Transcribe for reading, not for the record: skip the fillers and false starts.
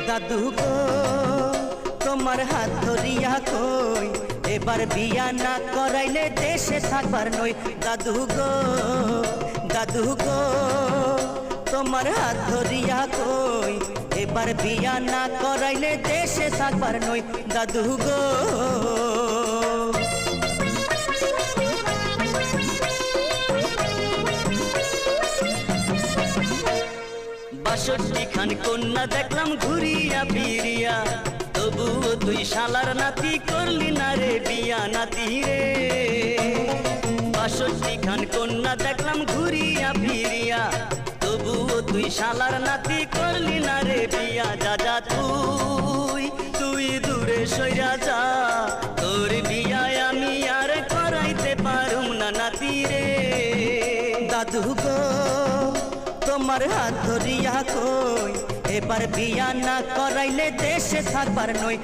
দাদু গো তোমার হাত ধরিয়া কই এবার বিয়া না করাইলে দেশে থাকবার নই। দাদু গো তোমার হাত ধরিয়া কই এবার বিয়া না করাইলে দেশে থাকবার নই। দাদু গো ৬২ খান কন্যা দেখলাম ঘুরিয়া ফিরিয়া, তবুও তুই শালার নাতি করলি না রে বিয়া নাতি রে। ৬২ খান কন্যা দেখলাম ঘুরিয়া ফিরিয়া, তবুও তুই শালার নাতি করলি না রে বিয়া। যা যা তুই দূরে সইরা যা, তোর বিয়ায় আমি আর করাইতে পারুম না নাতি রে। দাদু গো তোমার হাত ধরিয়া কই এবার বিয়া না করাইলে দেশে থাকবার নই।